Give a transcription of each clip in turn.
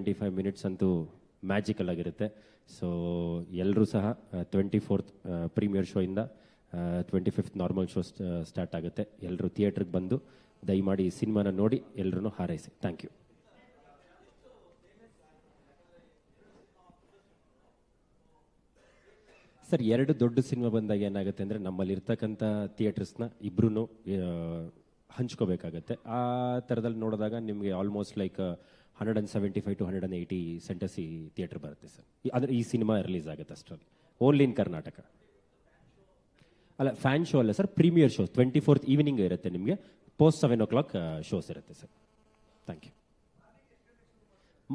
25 minutes ಅಂತೂ magical ಆಗಿರುತ್ತೆ. So ಎಲ್ಲರೂ ಸಹ 24th ಪ್ರೀಮಿಯರ್ ಶೋ ಇಂದ 25th ನಾರ್ಮಲ್ ಶೋ ಸ್ಟಾರ್ಟ್ ಆಗುತ್ತೆ. ಎಲ್ಲರೂ ಥಿಯೇಟ್ರಿಗೆ ಬಂದು ದಯಮಾಡಿ ಈ ಸಿನಿಮಾನ ನೋಡಿ ಎಲ್ಲರೂ ಹಾರೈಸಿ. Thank you. ಸರ್, ಎರಡು ದೊಡ್ಡ ಸಿನಿಮಾ ಬಂದಾಗ ಏನಾಗುತ್ತೆ ಅಂದರೆ ನಮ್ಮಲ್ಲಿ ಇರ್ತಕ್ಕಂಥ ಥಿಯೇಟರ್ಸ್ನ ಇಬ್ಬರೂ ಹಂಚ್ಕೋಬೇಕಾಗತ್ತೆ. ಆ ಥರದಲ್ಲಿ ನೋಡಿದಾಗ ನಿಮಗೆ ಆಲ್ಮೋಸ್ಟ್ ಲೈಕ್ 175 to 180 ಸೆಂಟರ್ಸ್ ಈ ಥಿಯೇಟರ್ ಬರುತ್ತೆ ಸರ್. ಅಂದರೆ ಈ ಸಿನಿಮಾ ರಿಲೀಸ್ ಆಗುತ್ತೆ ಅಷ್ಟರಲ್ಲಿ, ಓನ್ಲಿ ಇನ್ ಕರ್ನಾಟಕ. ಅಲ್ಲ, ಫ್ಯಾನ್ ಶೋ ಅಲ್ಲ sir, premiere show 24th evening ಇರುತ್ತೆ. ನಿಮಗೆ ಪೋಸ್ಟ್ 7 o'clock ಶೋಸ್ ಇರುತ್ತೆ ಸರ್. Thank you.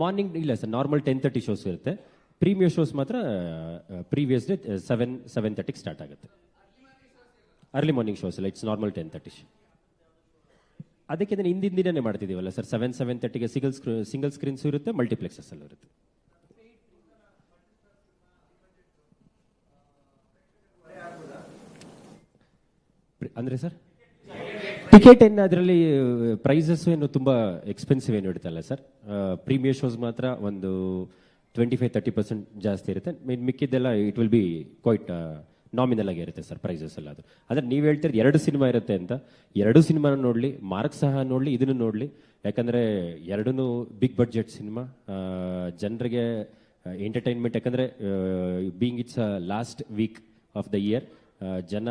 ಮಾರ್ನಿಂಗ್ ಇಲ್ಲ ಸರ್, ನಾರ್ಮಲ್ 10:30 ಶೋಸ್ ಇರುತ್ತೆ. ಪ್ರೀಮಿಯರ್ ಶೋಸ್ ಮಾತ್ರ ಪ್ರೀವಿಯಸ್ ಡೇ 7:30 ಸ್ಟಾರ್ಟ್ ಆಗುತ್ತೆ. ಅರ್ಲಿ ಮಾರ್ನಿಂಗ್ ಶೋಸ್ ಇಲ್ಲ, ಇಟ್ಸ್ ನಾರ್ಮಲ್ 10:30. ಅದಕ್ಕೆ ಹಿಂದಿನ ದಿನನೇ ಮಾಡ್ತಿದ್ದೀವಲ್ಲ ಸರ್, 7:30ಗೆ ಸಿಂಗಲ್ ಸ್ಕ್ರೀನ್ಸು ಇರುತ್ತೆ, ಮಲ್ಟಿಪ್ಲೆಕ್ಸಸ್ ಅಲ್ಲೂ ಇರುತ್ತೆ. ಅಂದರೆ ಸರ್ ಟಿಕೆಟ್ ಏನು ಅದರಲ್ಲಿ ಪ್ರೈಸಸ್ ಏನು ತುಂಬ ಎಕ್ಸ್ಪೆನ್ಸಿವ್ ಏನು ಇಡ್ತಲ್ಲ ಸರ್. ಪ್ರೀಮಿಯರ್ ಶೋಸ್ ಮಾತ್ರ ಒಂದು 25-30% ಜಾಸ್ತಿ ಇರುತ್ತೆ. ಮಿಕ್ಕಿದ್ದೆಲ್ಲ it will be quite nominal ಆಗಿ ಇರುತ್ತೆ ಸರ್ ಪ್ರೈಸಸ್ ಎಲ್ಲ. ಅದು ಅಂದರೆ ನೀವು ಹೇಳ್ತೀರಿ 2 ಸಿನಿಮಾ ಇರುತ್ತೆ ಅಂತ, 2 ಸಿನಿಮಾನ ನೋಡಲಿ, ಮಾರ್ಕ್ ಸಹ ನೋಡಲಿ, ಇದನ್ನು ನೋಡಲಿ. ಯಾಕಂದರೆ ಎರಡೂ ಬಿಗ್ ಬಡ್ಜೆಟ್ ಸಿನಿಮಾ, ಜನರಿಗೆ ಎಂಟರ್ಟೈನ್ಮೆಂಟ್. ಯಾಕಂದರೆ being it's last week of the year, ಜನ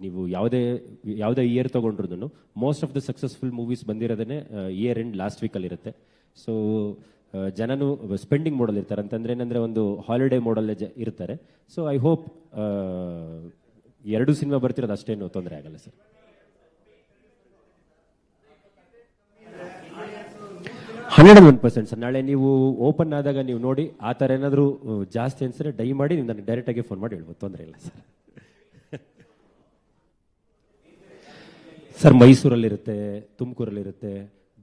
ನೀವು ಯಾವುದೇ ಇಯರ್ ತೊಗೊಂಡ್ರು most of the successful movies ಬಂದಿರೋದೇ ಇಯರ್ ಎಂಡ್ ಲಾಸ್ಟ್ ವೀಕಲ್ಲಿರುತ್ತೆ. ಸೊ ಜನನು ಸ್ಪೆಂಡಿಂಗ್ ಮೋಡಲ್ ಇರ್ತಾರೆ, ಅಂತಂದ್ರೆ ಏನಂದ್ರೆ ಒಂದು ಹಾಲಿಡೇ ಮೋಡಲ್ ಇರ್ತಾರೆ. ಸೊ ಐ ಹೋಪ್ 2 ಸಿನಿಮಾ ಬರ್ತಿರೋದು ಅಷ್ಟೇನು ತೊಂದರೆ ಆಗಲ್ಲ ಸರ್. 101% ಸರ್. ನಾಳೆ ನೀವು ಓಪನ್ ಆದಾಗ ನೀವು ನೋಡಿ, ಆ ಥರ ಏನಾದರೂ ಜಾಸ್ತಿ ಅನ್ಸಿದ್ರೆ ದಯಮಾಡಿ ನೀವು ನನಗೆ ಡೈರೆಕ್ಟಾಗಿ ಫೋನ್ ಮಾಡಿ ಹೇಳ್ಬೋದು, ತೊಂದರೆ ಇಲ್ಲ ಸರ್. ಸರ್, ಮೈಸೂರಲ್ಲಿರುತ್ತೆ, ತುಮಕೂರಲ್ಲಿರುತ್ತೆ,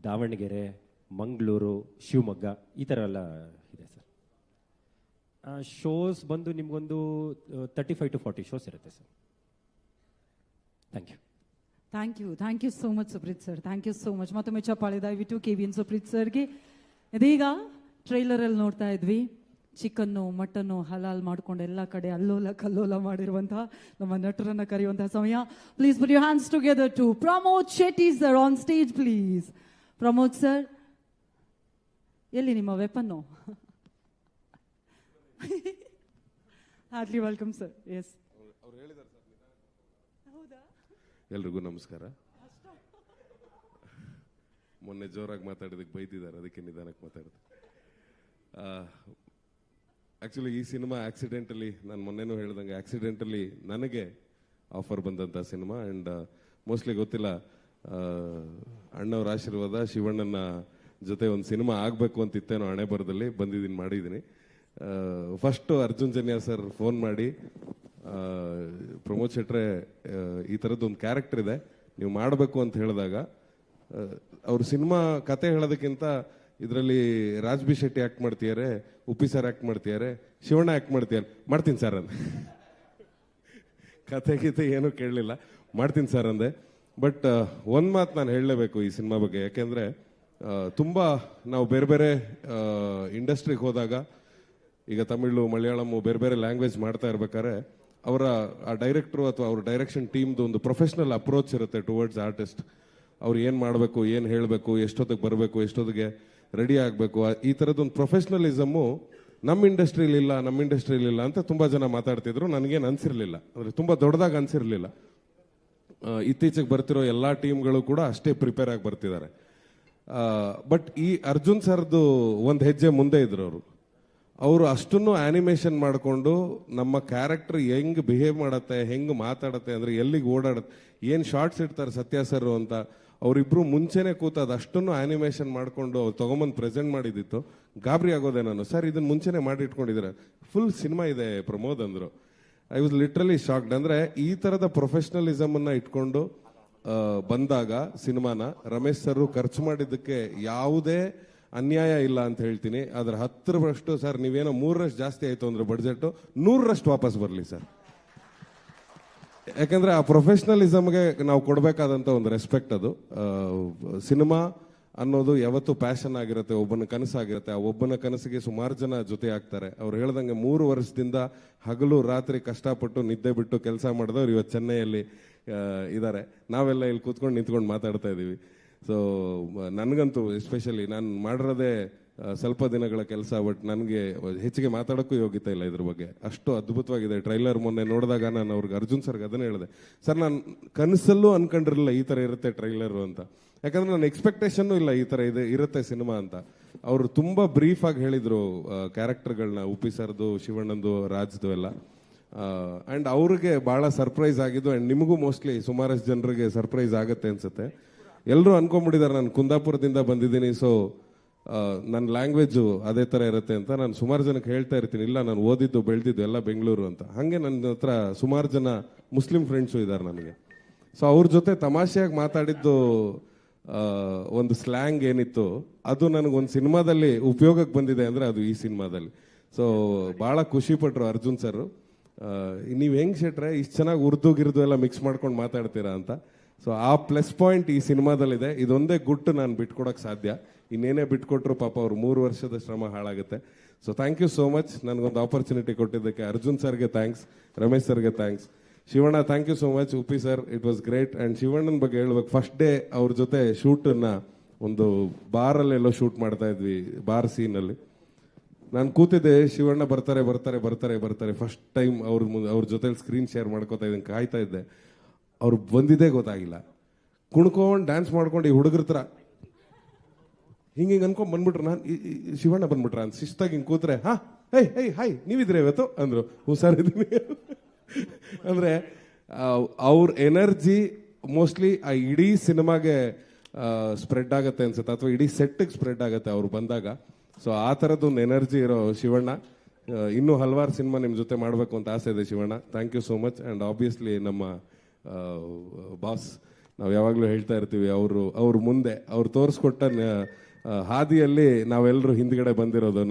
ದಾವಣಗೆರೆ, ಮಂಗಳೂರು, ಶಿವಮೊಗ್ಗ, ಈ ಥರ ಎಲ್ಲ ಇದೆ ಸರ್. ಶೋಸ್ ಬಂದು ನಿಮಗೊಂದು 35 to 40 ಶೋಸ್ ಇರುತ್ತೆ sir. Thank you. Thank you so much Supreet sir. Thank you so much. ಮತ್ತೊಮ್ಮೆ ಚಪ್ಪಾಳೆ ದಯವಿಟ್ಟು KVN ಸುಪ್ರೀತ್ ಸರ್ಗೆ. ಇದೀಗ ಟ್ರೈಲರಲ್ಲಿ ನೋಡ್ತಾ ಇದ್ವಿ, ಚಿಕನ್ನು ಮಟನ್ನು ಹಲಾಲ್ ಮಾಡ್ಕೊಂಡು ಎಲ್ಲ ಕಡೆ ಅಲ್ಲೋಲ ಕಲ್ಲೋಲ ಮಾಡಿರುವಂತಹ ನಮ್ಮ ನಟರನ್ನ ಕರೆಯುವಂತಹ ಸಮಯ. Please put your hands together to Pramod Shetty sir on stage please. Pramod sir, ಎಲ್ಲಿ ನಿಮ್ಮ weapon? Heartly welcome sir. Yes, ಎಲ್ರಿಗೂ ನಮಸ್ಕಾರ. ಮೊನ್ನೆ ಜೋರಾಗಿ ಮಾತಾಡಿದಕ್ಕೆ ಬೈದಿದ್ದಾರೆ, ಅದಕ್ಕೆ ನಿಧಾನಕ್ಕೆ ಮಾತಾಡಿದೆ. ಆ್ಯಕ್ಚುಲಿ ಈ ಸಿನಿಮಾ ಆಕ್ಸಿಡೆಂಟಲಿ, ನಾನು ಮೊನ್ನೆನೂ ಹೇಳ್ದಂಗೆ ಆಕ್ಸಿಡೆಂಟಲಿ ನನಗೆ ಆಫರ್ ಬಂದಂಥ ಸಿನಿಮಾ. ಆ್ಯಂಡ್ ಮೋಸ್ಟ್ಲಿ ಗೊತ್ತಿಲ್ಲ, ಅಣ್ಣವ್ರ ಆಶೀರ್ವಾದ, ಶಿವಣ್ಣನ ಜೊತೆ ಒಂದು ಸಿನಿಮಾ ಆಗಬೇಕು ಅಂತಿತ್ತೇನೋ ಹಣೆ ಬರದಲ್ಲಿ ಬಂದಿದ್ದೀನಿ, ಮಾಡಿದ್ದೀನಿ. First Arjun Janya sir phone ಮಾಡಿ, ಪ್ರಮೋದ್ ಶೆಟ್ರೆ ಈ ಥರದ್ದು ಒಂದು ಕ್ಯಾರೆಕ್ಟರ್ ಇದೆ, ನೀವು ಮಾಡಬೇಕು ಅಂತ ಹೇಳಿದಾಗ, ಅವ್ರ ಸಿನಿಮಾ ಕತೆ ಹೇಳೋದಕ್ಕಿಂತ ಇದರಲ್ಲಿ ರಾಜ್ ಬಿ ಶೆಟ್ಟಿ ಆ್ಯಕ್ಟ್ ಮಾಡ್ತಿದ್ದಾರೆ, ಉಪ್ಪಿ ಸರ್ ಆ್ಯಕ್ಟ್ ಮಾಡ್ತಿದ್ದಾರೆ, ಶಿವಣ್ಣ ಆ್ಯಕ್ಟ್ ಮಾಡ್ತಿದ್ದಾರೆ, ಮಾಡ್ತೀನಿ ಸರ್ ಅಂದೆ. ಕತೆ ಗೀತೆ ಏನೂ ಕೇಳಲಿಲ್ಲ, ಮಾಡ್ತೀನಿ ಸರ್ ಅಂದೆ. ಬಟ್ ಒಂದು ಮಾತು ನಾನು ಹೇಳಲೇಬೇಕು ಈ ಸಿನಿಮಾ ಬಗ್ಗೆ. ಯಾಕೆಂದರೆ ತುಂಬ ನಾವು ಬೇರೆ ಬೇರೆ ಇಂಡಸ್ಟ್ರಿಗೆ ಹೋದಾಗ, ಈಗ ತಮಿಳು, ಮಲಯಾಳಮು, ಬೇರೆ ಬೇರೆ ಲ್ಯಾಂಗ್ವೇಜ್ ಮಾಡ್ತಾ ಇರ್ಬೇಕಾದ್ರೆ ಅವರ ಆ ಡೈರೆಕ್ಟ್ರು ಅಥವಾ ಅವ್ರ ಡೈರೆಕ್ಷನ್ ಟೀಮ್ದು ಒಂದು ಪ್ರೊಫೆಷ್ನಲ್ ಅಪ್ರೋಚ್ ಇರುತ್ತೆ ಟುವರ್ಡ್ಸ್ ಆರ್ಟಿಸ್ಟ್. ಅವ್ರು ಏನು ಮಾಡಬೇಕು, ಏನು ಹೇಳಬೇಕು, ಎಷ್ಟೊತ್ತಿಗೆ ಬರಬೇಕು, ಎಷ್ಟೊತ್ತಿಗೆ ರೆಡಿ ಆಗಬೇಕು, ಈ ಥರದ್ದೊಂದು ಪ್ರೊಫೆಷ್ನಲಿಸಮು ನಮ್ಮ ಇಂಡಸ್ಟ್ರಿಲಿ ಇಲ್ಲ ಅಂತ ತುಂಬ ಜನ ಮಾತಾಡ್ತಿದ್ರು. ನನಗೇನು ಅನಿಸಿರಲಿಲ್ಲ, ಅಂದರೆ ತುಂಬ ದೊಡ್ಡದಾಗಿ ಅನಿಸಿರಲಿಲ್ಲ. ಇತ್ತೀಚೆಗೆ ಬರ್ತಿರೋ ಎಲ್ಲ ಟೀಮ್ಗಳು ಕೂಡ ಅಷ್ಟೇ ಪ್ರಿಪೇರ್ ಆಗಿ ಬರ್ತಿದ್ದಾರೆ. ಬಟ್ ಈ ಅರ್ಜುನ್ ಸರ್ದು ಒಂದು ಹೆಜ್ಜೆ ಮುಂದೆ ಇದ್ರು. ಅವರು ಅಷ್ಟನ್ನು ಆನಿಮೇಷನ್ ಮಾಡಿಕೊಂಡು ನಮ್ಮ ಕ್ಯಾರೆಕ್ಟರ್ ಹೆಂಗೆ ಬಿಹೇವ್ ಮಾಡತ್ತೆ, ಹೆಂಗೆ ಮಾತಾಡತ್ತೆ, ಅಂದರೆ ಎಲ್ಲಿಗೆ ಓಡಾಡತ್ತೆ, ಏನು ಶಾರ್ಟ್ಸ್ ಇಡ್ತಾರೆ ಸತ್ಯ ಸರ್ ಅಂತ, ಅವರಿಬ್ರು ಮುಂಚೆನೆ ಕೂತ ಅದಷ್ಟನ್ನು ಆನಿಮೇಷನ್ ಮಾಡಿಕೊಂಡು ಅವ್ರು ತೊಗೊಂಬಂದು ಪ್ರೆಸೆಂಟ್ ಮಾಡಿದ್ದಿತ್ತು. ಗಾಬರಿ ಆಗೋದೆ ನಾನು, ಸರ್ ಇದನ್ನು ಮುಂಚೆನೆ ಮಾಡಿ ಇಟ್ಕೊಂಡಿದ್ದಾರೆ, ಫುಲ್ ಸಿನಿಮಾ ಇದೆ ಪ್ರಮೋದ್ ಅಂದರು. I was literally shocked. ಅಂದರೆ ಈ ಥರದ ಪ್ರೊಫೆಷ್ನಲಿಸಮನ್ನು ಇಟ್ಕೊಂಡು ಬಂದಾಗ ಸಿನಿಮಾನ ರಮೇಶ್ ಸರ್ ಖರ್ಚು ಮಾಡಿದ್ದಕ್ಕೆ ಯಾವುದೇ ಅನ್ಯಾಯ ಇಲ್ಲ ಅಂತ ಹೇಳ್ತೀನಿ. ಅದರ 10% ಸರ್, ನೀವೇನೋ 3% ಜಾಸ್ತಿ ಆಯಿತು ಅಂದ್ರೆ ಬಡ್ಜೆಟ್ಟು 100% ವಾಪಸ್ ಬರಲಿ ಸರ್. ಯಾಕಂದರೆ ಆ ಪ್ರೊಫೆಷ್ನಲಿಸಮ್ಗೆ ನಾವು ಕೊಡಬೇಕಾದಂಥ ಒಂದು ರೆಸ್ಪೆಕ್ಟ್ ಅದು. ಸಿನಿಮಾ ಅನ್ನೋದು ಯಾವತ್ತೂ ಪ್ಯಾಷನ್ ಆಗಿರುತ್ತೆ, ಒಬ್ಬನ ಕನಸಾಗಿರುತ್ತೆ. ಆ ಒಬ್ಬನ ಕನಸಿಗೆ ಸುಮಾರು ಜನ ಜೊತೆ ಆಗ್ತಾರೆ. ಅವ್ರು ಹೇಳ್ದಂಗೆ 3 ವರ್ಷದಿಂದ ಹಗಲು ರಾತ್ರಿ ಕಷ್ಟಪಟ್ಟು ನಿದ್ದೆ ಬಿಟ್ಟು ಕೆಲಸ ಮಾಡಿದವ್ರು ಇವತ್ತು ಚೆನ್ನೈಯಲ್ಲಿ ಇದ್ದಾರೆ. ನಾವೆಲ್ಲ ಇಲ್ಲಿ ಕೂತ್ಕೊಂಡು ನಿಂತ್ಕೊಂಡು ಮಾತಾಡ್ತಾ ಇದ್ದೀವಿ. ಸೊ ನನಗಂತೂ ಎಸ್ಪೆಷಲಿ ನಾನು ಮಾಡಿರೋದೇ ಸ್ವಲ್ಪ ದಿನಗಳ ಕೆಲಸ, ಬಟ್ ನನಗೆ ಹೆಚ್ಚಿಗೆ ಮಾತಾಡೋಕ್ಕೂ ಯೋಗ್ಯತೆ ಇಲ್ಲ ಇದ್ರ ಬಗ್ಗೆ. ಅಷ್ಟು ಅದ್ಭುತವಾಗಿದೆ ಟ್ರೈಲರ್. ಮೊನ್ನೆ ನೋಡಿದಾಗ ನಾನು ಅವ್ರಿಗೆ ಅರ್ಜುನ್ ಸರ್ಗೆ ಅದನ್ನೇ ಹೇಳಿದೆ, ಸರ್ ನಾನು ಕನಸಲ್ಲೂ ಅನ್ಕೊಂಡಿರಲಿಲ್ಲ ಈ ಥರ ಇರುತ್ತೆ ಟ್ರೈಲರು ಅಂತ. ಯಾಕಂದ್ರೆ ನನ್ನ ಎಕ್ಸ್ಪೆಕ್ಟೇಷನ್ನು ಇಲ್ಲ ಈ ಥರ ಇರುತ್ತೆ ಸಿನಿಮಾ ಅಂತ. ಅವರು ತುಂಬ ಬ್ರೀಫ್ ಆಗಿ ಹೇಳಿದರು ಕ್ಯಾರೆಕ್ಟರ್ಗಳನ್ನ, ಉಪ್ಪಿ ಸರ್ದು, ಶಿವಣ್ಣಂದು, ರಾಜ್ದು ಎಲ್ಲ. ಆ್ಯಂಡ್ ಅವ್ರಿಗೆ ಭಾಳ ಸರ್ಪ್ರೈಸ್ ಆಗಿದ್ದು. ಆ್ಯಂಡ್ ನಿಮಗೂ ಮೋಸ್ಟ್ಲಿ ಸುಮಾರಷ್ಟು ಜನರಿಗೆ ಸರ್ಪ್ರೈಸ್ ಆಗುತ್ತೆ ಅನ್ಸುತ್ತೆ. ಎಲ್ಲರೂ ಅನ್ಕೊಂಡ್ಬಿಟ್ಟಿದ್ದಾರೆ ನಾನು ಕುಂದಾಪುರದಿಂದ ಬಂದಿದ್ದೀನಿ, ಸೊ ನನ್ನ ಲ್ಯಾಂಗ್ವೇಜು ಅದೇ ಥರ ಇರುತ್ತೆ ಅಂತ. ನಾನು ಸುಮಾರು ಜನಕ್ಕೆ ಹೇಳ್ತಾ ಇರ್ತೀನಿ, ಇಲ್ಲ ನಾನು ಓದಿದ್ದು ಬೆಳೆದಿದ್ದು ಎಲ್ಲ ಬೆಂಗಳೂರು ಅಂತ. ಹಾಗೆ ನನ್ನ ಹತ್ರ ಸುಮಾರು ಜನ ಮುಸ್ಲಿಂ ಫ್ರೆಂಡ್ಸು ಇದ್ದಾರೆ ನನಗೆ. ಸೊ ಅವ್ರ ಜೊತೆ ತಮಾಷೆಯಾಗಿ ಮಾತಾಡಿದ್ದು ಒಂದು ಸ್ಲ್ಯಾಂಗ್ ಏನಿತ್ತು ಅದು ನನಗೊಂದು ಸಿನಿಮಾದಲ್ಲಿ ಉಪಯೋಗಕ್ಕೆ ಬಂದಿದೆ ಅಂದರೆ ಅದು ಈ ಸಿನಿಮಾದಲ್ಲಿ. ಸೊ ಭಾಳ ಖುಷಿ ಪಟ್ಟರು ಅರ್ಜುನ್ ಸರ್. ನೀವು ಹೆಂಗೆ ಶೆಟ್ರೆ ಇಷ್ಟು ಚೆನ್ನಾಗಿ ಉರ್ದು ಗಿರ್ದು ಎಲ್ಲ ಮಿಕ್ಸ್ ಮಾಡ್ಕೊಂಡು ಮಾತಾಡ್ತೀರಾ ಅಂತ. ಸೊ ಆ ಪ್ಲಸ್ ಪಾಯಿಂಟ್ ಈ ಸಿನಿಮಾದಲ್ಲಿದೆ. ಇದೊಂದೇ ಗುಟ್ಟು ನಾನು ಬಿಟ್ಕೊಡೋಕ್ಕೆ ಸಾಧ್ಯ. ಇನ್ನೇನೇ ಬಿಟ್ಕೊಟ್ರು ಪಾಪ ಅವ್ರು 3 ವರ್ಷದ ಶ್ರಮ ಹಾಳಾಗುತ್ತೆ. So thank you so much ನನಗೊಂದು ಆಪರ್ಚುನಿಟಿ ಕೊಟ್ಟಿದ್ದಕ್ಕೆ. ಅರ್ಜುನ್ ಸರ್ಗೆ ಥ್ಯಾಂಕ್ಸ್, ರಮೇಶ್ ಸರ್ಗೆ thanks, Shivanna thank you so much, Uppi sir it was great. And ಶಿವಣ್ಣನ ಬಗ್ಗೆ ಹೇಳ್ಬೇಕು, ಫಸ್ಟ್ ಡೇ ಅವ್ರ ಜೊತೆ ಶೂಟನ್ನು ಒಂದು ಬಾರಲ್ಲೆಲ್ಲೋ ಶೂಟ್ ಮಾಡ್ತಾ ಇದ್ವಿ, ಬಾರ್ ಸೀನಲ್ಲಿ. ನಾನು ಕೂತಿದ್ದೆ, ಶಿವಣ್ಣ ಬರ್ತಾರೆ ಬರ್ತಾರೆ ಬರ್ತಾರೆ ಬರ್ತಾರೆ ಫಸ್ಟ್ ಟೈಮ್ ಅವ್ರ ಜೊತೆಲಿ ಸ್ಕ್ರೀನ್ ಶೇರ್ ಮಾಡ್ಕೋತಾ ಇದ್ದೀನಿ, ಕಾಯ್ತಾ ಇದ್ದೆ. ಅವ್ರು ಬಂದಿದ್ದೇ ಗೊತ್ತಾಗಿಲ್ಲ. ಕುಣ್ಕೊಂಡು ಡ್ಯಾನ್ಸ್ ಮಾಡ್ಕೊಂಡು ಈ ಹುಡುಗರ ಥರ ಹಿಂಗೆ ಅನ್ಕೊಂಡ್ ಬಂದ್ಬಿಟ್ರು. ನಾನು ಶಿವಣ್ಣ ಬಂದ್ಬಿಟ್ರ ಅಂತ ಶಿಸ್ತಾಗಿ ಹಿಂಗೆ ಕೂತ್ರೆ, ಹಾಯ್ ನೀವಿದ್ರೆ ಇವತ್ತು ಅಂದ್ರು. ಹುಷಾರಿದ್ದೀನಿ ಅಂದ್ರೆ ಅವ್ರ ಎನರ್ಜಿ ಮೋಸ್ಟ್ಲಿ ಆ ಇಡೀ ಸಿನಿಮಾಗೆ ಸ್ಪ್ರೆಡ್ ಆಗತ್ತೆ ಅನ್ಸುತ್ತೆ, ಅಥವಾ ಇಡೀ ಸೆಟ್ಗೆ ಸ್ಪ್ರೆಡ್ ಆಗತ್ತೆ ಅವ್ರು ಬಂದಾಗ. ಸೊ ಆ ಥರದ್ದೊಂದು ಎನರ್ಜಿ ಇರೋ ಶಿವಣ್ಣ. ಇನ್ನೂ ಹಲವಾರು ಸಿನಿಮಾ ನಿಮ್ಮ ಜೊತೆ ಮಾಡಬೇಕು ಅಂತ ಆಸೆ ಇದೆ Shivanna. Thank you so much. And obviously ನಮ್ಮ ಬಾಸ್, ನಾವು ಯಾವಾಗಲೂ ಹೇಳ್ತಾ ಇರ್ತೀವಿ, ಅವ್ರು ಮುಂದೆ ಅವ್ರು ತೋರಿಸ್ಕೊಟ್ಟ ಹಾದಿಯಲ್ಲಿ ನಾವೆಲ್ಲರೂ ಹಿಂದ್ಗಡೆ ಬಂದಿರೋದು.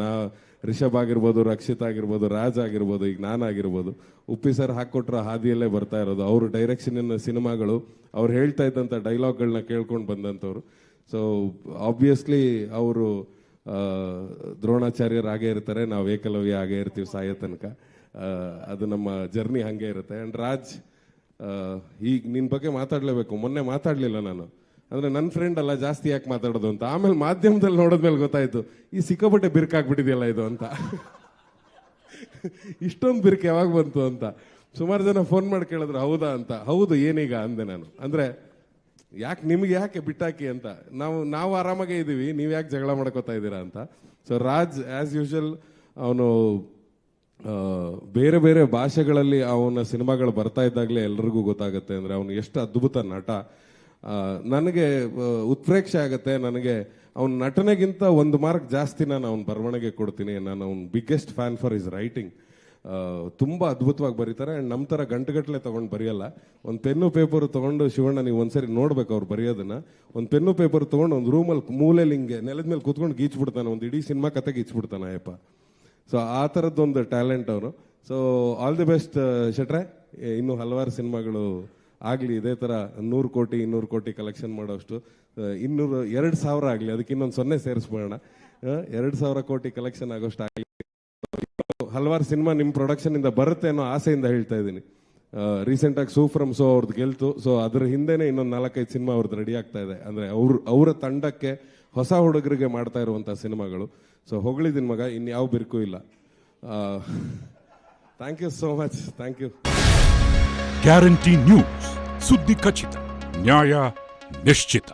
ರಿಷಬ್ ಆಗಿರ್ಬೋದು, ರಕ್ಷಿತ್ ಆಗಿರ್ಬೋದು, ರಾಜ್ ಆಗಿರ್ಬೋದು, ಈಗ ನಾನಾಗಿರ್ಬೋದು, ಉಪ್ಪಿ ಸರ್ ಹಾಕ್ಕೊಟ್ರ ಹಾದಿಯಲ್ಲೇ ಬರ್ತಾ ಇರೋದು. ಅವರು ಡೈರೆಕ್ಷನಿನ ಸಿನಿಮಾಗಳು, ಅವ್ರು ಹೇಳ್ತಾ ಇದ್ದಂಥ ಡೈಲಾಗ್ಗಳನ್ನ ಕೇಳ್ಕೊಂಡು ಬಂದಂಥವ್ರು. ಸೊ ಆಬ್ವಿಯಸ್ಲಿ ಅವರು ದ್ರೋಣಾಚಾರ್ಯರು ಆಗೇ ಇರ್ತಾರೆ, ನಾವು ಏಕಲವ್ಯ ಆಗೇ ಇರ್ತೀವಿ ಸಾಯೋ ತನಕ. ಅದು ನಮ್ಮ ಜರ್ನಿ ಹಾಗೆ ಇರುತ್ತೆ. ಆ್ಯಂಡ್ ರಾಜ್, ಈಗ ನಿನ್ನ ಬಗ್ಗೆ ಮಾತಾಡಲೇಬೇಕು. ಮೊನ್ನೆ ಮಾತಾಡಲಿಲ್ಲ ನಾನು, ಅಂದರೆ ನನ್ನ ಫ್ರೆಂಡ್ ಅಲ್ಲ, ಜಾಸ್ತಿ ಯಾಕೆ ಮಾತಾಡೋದು ಅಂತ. ಆಮೇಲೆ ಮಾಧ್ಯಮದಲ್ಲಿ ನೋಡಿದ್ಮೇಲೆ ಗೊತ್ತಾಯ್ತು, ಈ ಸಿಕ್ಕಾಪಟ್ಟೆ ಬಿರುಕಾಗ್ಬಿಟ್ಟಿದೆಯಲ್ಲ ಇದು ಅಂತ. ಇಷ್ಟೊಂದು ಬಿರುಕು ಯಾವಾಗ ಬಂತು ಅಂತ ಸುಮಾರು ಜನ ಫೋನ್ ಮಾಡಿ ಕೇಳಿದ್ರು. ಹೌದಾ ಅಂತ. ಹೌದು, ಏನೀಗ ಅಂದೆ ನಾನು. ಅಂದರೆ ನಿಮಗೆ ಯಾಕೆ ಬಿಟ್ಟಾಕಿ ಅಂತ. ನಾವು ಆರಾಮಾಗೇ ಇದ್ದೀವಿ, ನೀವು ಯಾಕೆ ಜಗಳ ಮಾಡ್ಕೋತಾ ಇದ್ದೀರಾ ಅಂತ. ಸೊ ರಾಜ್ ಆ್ಯಸ್ ಯೂಶುವಲ್ ಅವನು ಬೇರೆ ಬೇರೆ ಭಾಷೆಗಳಲ್ಲಿ ಅವನ ಸಿನಿಮಾಗಳು ಬರ್ತಾ ಇದ್ದಾಗಲೇ ಎಲ್ರಿಗೂ ಗೊತ್ತಾಗುತ್ತೆ ಅಂದರೆ ಅವನು ಎಷ್ಟು ಅದ್ಭುತ ನಟ. ನನಗೆ ಉತ್ಪ್ರೇಕ್ಷೆ ಆಗುತ್ತೆ. ನನಗೆ ಅವನ ನಟನೆಗಿಂತ 1 ಮಾರ್ಕ್ ಜಾಸ್ತಿ ನಾನು ಅವನ ಬರವಣಿಗೆ ಕೊಡ್ತೀನಿ. ನಾನು ಅವನ biggest fan for his writing. ತುಂಬ ಅದ್ಭುತವಾಗಿ ಬರೀತಾರೆ. ಆ್ಯಂಡ್ ನಮ್ಮ ಥರ ಗಂಟೆಗಟ್ಟಲೆ ತೊಗೊಂಡು ಬರೆಯಲ್ಲ. ಒಂದು ಪೆನ್ನು ಪೇಪರ್ ತೊಗೊಂಡು, ಶಿವಣ್ಣ ನೀವು ಒಂದ್ಸರಿ ನೋಡ್ಬೇಕು ಅವ್ರು ಬರೆಯೋದನ್ನ. ಒಂದು ಪೆನ್ನು ಪೇಪರ್ ತೊಗೊಂಡು ಒಂದು ರೂಮಲ್ಲಿ ಮೂಲೆಯಲ್ಲಿ ಹಿಂಗೆ ನೆಲದ ಮೇಲೆ ಕೂತ್ಕೊಂಡು ಗೀಚ್ಬಿಡ್ತಾನೆ, ಒಂದು ಇಡೀ ಸಿನಿಮಾ ಕತೆ ಗೀಚ್ಬಿಡ್ತಾನೆ ಅಯ್ಯಪ್ಪ. ಸೊ ಆ ಥರದ್ದೊಂದು ಟ್ಯಾಲೆಂಟ್ ಅವನು. ಸೊ ಆಲ್ ದಿ ಬೆಸ್ಟ್ ಶೆಟ್ರೆ. ಇನ್ನೂ ಹಲವಾರು ಸಿನಿಮಾಗಳು ಆಗಲಿ, ಇದೇ ಥರ 100 ಕೋಟಿ 200 ಕೋಟಿ ಕಲೆಕ್ಷನ್ ಮಾಡೋಷ್ಟು, 200,000 ಆಗಲಿ, ಅದಕ್ಕೆ ಇನ್ನೊಂದು 0 ಸೇರಿಸ್ಬೋಣ. 2,000 ಕೋಟಿ ಕಲೆಕ್ಷನ್ ಆಗೋಷ್ಟು ಆಗಲಿ. ಹಲವಾರು ಸಿನಿಮಾ ನಿಮ್ಮ ಪ್ರೊಡಕ್ಷನಿಂದ ಬರುತ್ತೆ ಅನ್ನೋ ಆಸೆಯಿಂದ ಹೇಳ್ತಾ ಇದ್ದೀನಿ. ರೀಸೆಂಟಾಗಿ ಸೂ ಫ್ರಮ್ ಸೋ ಅವ್ರದ್ದು ಗೆಲ್ತು. ಸೊ ಅದ್ರ ಹಿಂದೆನೇ ಇನ್ನೊಂದು 4-5 ಸಿನಿಮಾ ಅವ್ರದ್ದು ರೆಡಿ ಆಗ್ತಾ ಇದೆ. ಅಂದರೆ ಅವರ ತಂಡಕ್ಕೆ ಹೊಸ ಹುಡುಗರಿಗೆ ಮಾಡ್ತಾ ಇರುವಂಥ ಸಿನಿಮಾಗಳು. ಸೊ ಹೊಗಳಿದ್ದೀನಿ ಮಗ, ಇನ್ಯಾವ ಬಿರುಕು ಇಲ್ಲ. Thank you so much. Thank you. Guarantee news, ಸುದ್ದಿ ಖಚಿತ, ನ್ಯಾಯ ನಿಶ್ಚಿತ.